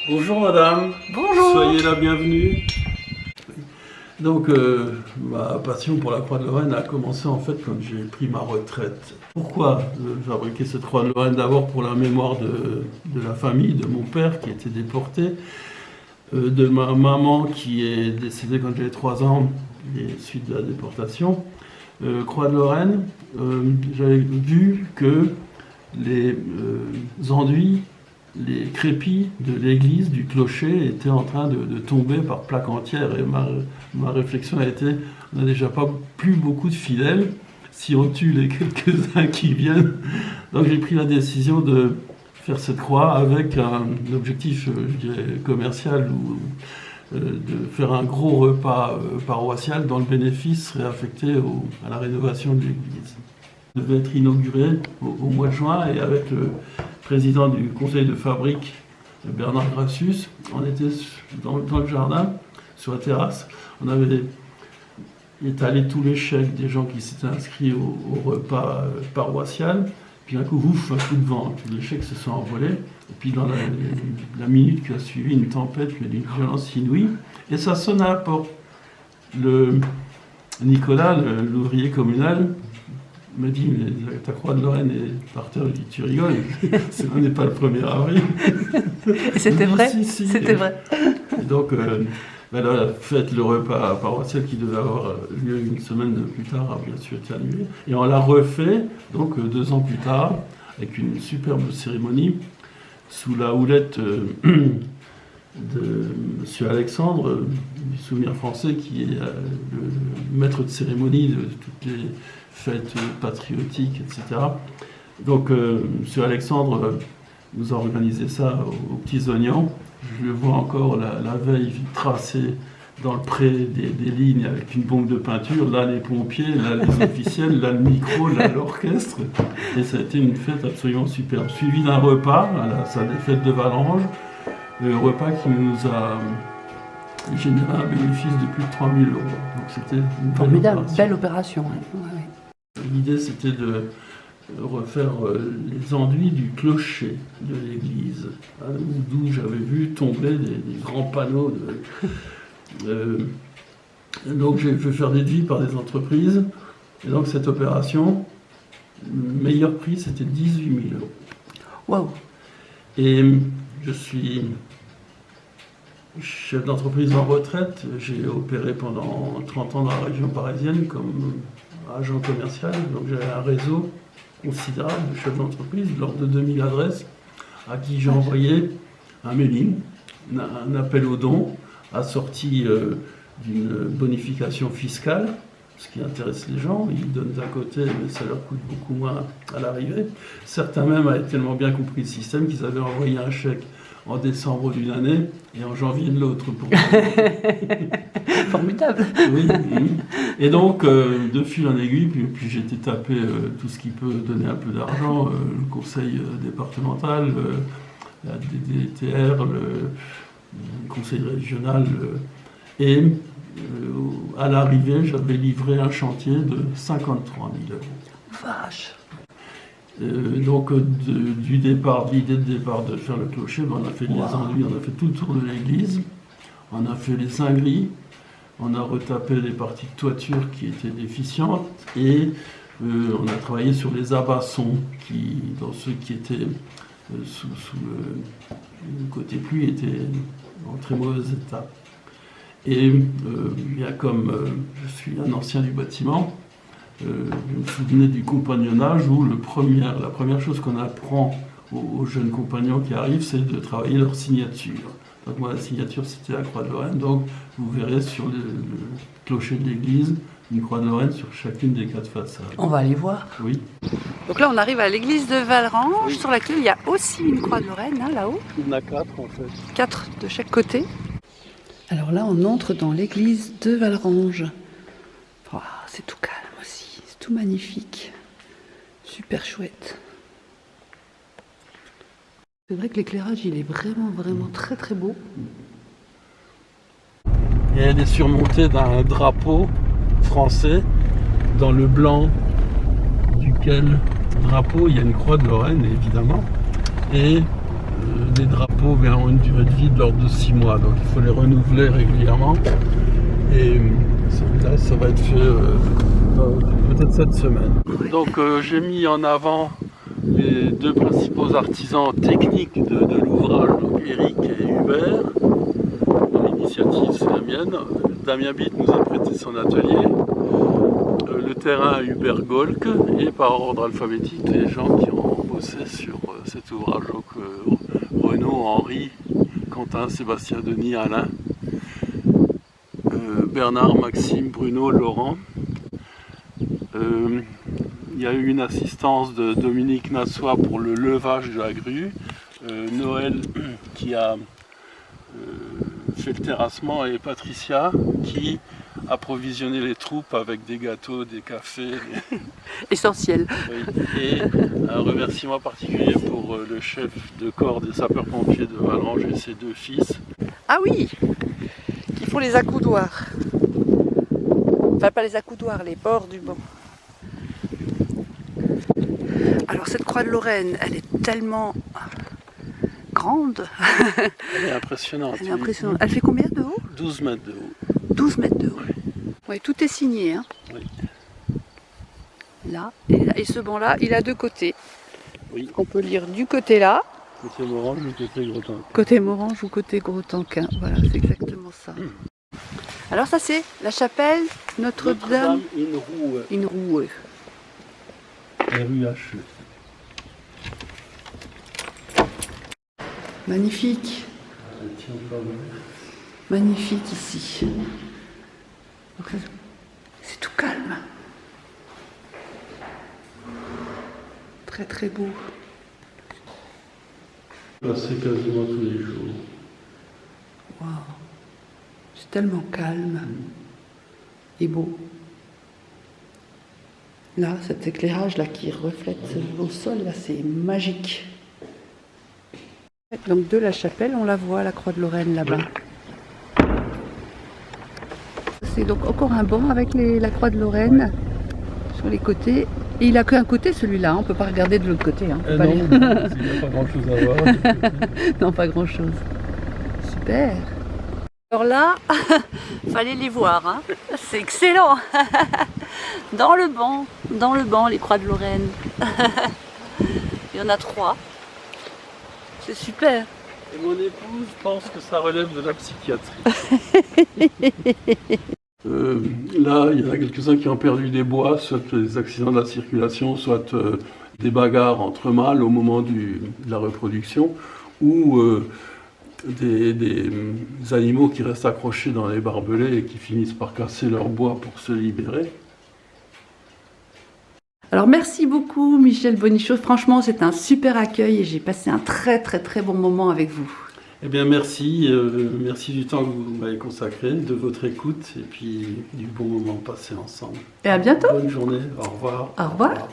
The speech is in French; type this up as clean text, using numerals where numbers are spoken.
Bonjour madame. Bonjour. Soyez la bienvenue. Donc ma passion pour la Croix de Lorraine a commencé en fait quand j'ai pris ma retraite. Pourquoi fabriquer cette Croix de Lorraine? D'abord pour la mémoire de la famille, de mon père qui était déporté, de ma maman qui est décédée quand j'avais 3 ans, suite de la déportation. Croix de Lorraine, j'avais vu que les enduits, les crépis de l'église, du clocher, étaient en train de tomber par plaques entières. Et ma réflexion a été, on n'a déjà pas plus beaucoup de fidèles, si on tue les quelques-uns qui viennent. Donc j'ai pris la décision de faire cette croix avec un objectif, je dirais, commercial, ou de faire un gros repas paroissial dont le bénéfice serait affecté à la rénovation de l'église. Ça devait être inauguré au mois de juin, et avec le président du conseil de fabrique, Bernard Grassus, on était dans le jardin, sur la terrasse. On avait étalé tous les chèques des gens qui s'étaient inscrits au repas paroissial. Puis d'un coup, ouf, un coup de vent, tous les chèques se sont envolés. Et puis dans la minute qui a suivi, une tempête, mais d'une violence inouïe. Et ça sonne à la porte. Nicolas, l'ouvrier communal, me dit, mais ta Croix de Lorraine est par terre. Je dis, tu rigoles, on n'est pas le 1er avril. Et c'était vrai? Si, si. C'était vrai. Et donc, elle a fait le repas paroissial qui devait avoir lieu une semaine plus tard, a bien sûr été annulé. Et on l'a refait, donc 2 ans plus tard, avec une superbe cérémonie, sous la houlette de M. Alexandre, du Souvenir français, qui est le maître de cérémonie de toutes les fêtes patriotiques, etc. Donc, M. Alexandre nous a organisé ça aux Petits Oignons. Je le vois encore la veille tracer dans le pré des lignes avec une bombe de peinture. Là, les pompiers, là, les officiels, là, le micro, là, l'orchestre. Et ça a été une fête absolument superbe. Suivi d'un repas à la salle des fêtes de Valrange. Le repas qui nous a généré un bénéfice de plus de 3 000 €. Donc c'était une Formidable, opération. belle opération. Ouais. L'idée, c'était de refaire les enduits du clocher de l'église, hein, d'où j'avais vu tomber des grands panneaux. Donc j'ai fait faire des devis par des entreprises. Et donc cette opération, le meilleur prix, c'était 18 000 €. Waouh. Et je suis chef d'entreprise en retraite. J'ai opéré pendant 30 ans dans la région parisienne comme agent commercial. Donc j'avais un réseau considérable de chefs d'entreprise, l'ordre de 2000 adresses, à qui j'ai envoyé un mailing, un appel aux dons, assorti d'une bonification fiscale, ce qui intéresse les gens. Ils donnent d'un côté, mais ça leur coûte beaucoup moins à l'arrivée. Certains même avaient tellement bien compris le système qu'ils avaient envoyé un chèque en décembre d'une année et en janvier de l'autre. Formidable. Oui, oui. Et donc, de fil en aiguille, puis j'ai été taper tout ce qui peut donner un peu d'argent, le conseil départemental, la DDTR, le conseil régional, et à l'arrivée, j'avais livré un chantier de 53 000 €. Vache. Donc, du départ, l'idée de départ de faire le clocher, on a fait les enduits, on a fait tout le tour de l'église, on a fait les cinglés, on a retapé les parties de toiture qui étaient déficientes, et on a travaillé sur les abassons, dans ceux qui étaient sous le côté pluie, étaient en très mauvais état. Et bien comme je suis un ancien du bâtiment, je me souvenais du compagnonnage où la première chose qu'on apprend aux jeunes compagnons qui arrivent, c'est de travailler leur signature. Donc moi, la signature, c'était la Croix de Lorraine. Donc vous verrez sur le clocher de l'église une Croix de Lorraine sur chacune des 4 façades. On va aller voir. Oui. Donc là, on arrive à l'église de Valrange, sur laquelle il y a aussi une Croix de Lorraine, hein, là-haut. Il y en a 4 en fait. 4 de chaque côté. Alors là, on entre dans l'église de Valrange. Oh, c'est tout calme aussi, c'est tout magnifique. Super chouette. C'est vrai que l'éclairage, il est vraiment, vraiment très, très beau. Et elle est surmontée d'un drapeau français, dans le blanc duquel drapeau il y a une croix de Lorraine, évidemment. Et Les drapeaux ont une durée de vie de l'ordre de 6 mois, donc il faut les renouveler régulièrement. Et celui-là, ça va être fait peut-être cette semaine. Donc j'ai mis en avant les deux principaux artisans techniques de l'ouvrage, donc Eric et Hubert. L'initiative, c'est la mienne. Damien Bitt nous a prêté son atelier. Le terrain, Hubert Golk, et par ordre alphabétique, les gens qui ont bossé sur cet ouvrage. Donc Renaud, Henri, Quentin, Sébastien, Denis, Alain, Bernard, Maxime, Bruno, Laurent. Il y a eu une assistance de Dominique Nassois pour le levage de la grue, Noël qui a fait le terrassement et Patricia qui approvisionné les troupes avec des gâteaux, des cafés. Essentiel. Oui. Et un remerciement particulier pour le chef de corps des sapeurs-pompiers de Valranges et ses 2 fils. Ah oui, qui font les accoudoirs. Enfin, pas les accoudoirs, les bords du banc. Alors cette croix de Lorraine, elle est tellement grande. Elle est impressionnante. Elle est impressionnante. Elle fait combien de haut? 12 mètres de haut. 12 mètres de haut. Oui, tout est signé. Hein. Oui. Là, et ce banc-là, il a 2 côtés. Oui. On peut lire du côté là. Côté Morange ou côté Grotanquin. Côté Morange ou côté Grotanquin. Voilà, c'est exactement ça. Alors ça, c'est la chapelle Notre-Dame in Rouë. RUHE. Magnifique. Magnifique ici. Donc, c'est tout calme. Très très beau. Passer quasiment tous les jours. Waouh. C'est tellement calme et beau. Là, cet éclairage là qui reflète au sol, là, c'est magique. Donc de la chapelle, on la voit, la croix de Lorraine là-bas. Oui. C'est donc encore un banc avec la croix de Lorraine sur les côtés. Et il n'a qu'un côté celui-là, hein. On ne peut pas regarder de l'autre côté. Hein. Non, il n'y a pas grand-chose à voir. Non, pas grand-chose. Super. Alors là, fallait les voir. Hein. C'est excellent. Dans le banc, les croix de Lorraine. Il y en a 3. C'est super. Et mon épouse pense que ça relève de la psychiatrie. Là, il y en a quelques-uns qui ont perdu des bois, soit des accidents de la circulation, soit des bagarres entre mâles au moment de la reproduction, ou des animaux qui restent accrochés dans les barbelés et qui finissent par casser leur bois pour se libérer. Alors merci beaucoup Michel Bonichot, franchement c'est un super accueil et j'ai passé un très très très bon moment avec vous. Eh bien merci, merci du temps que vous m'avez consacré, de votre écoute et puis du bon moment passé ensemble. Et à bientôt. Bonne journée, au revoir. Au revoir.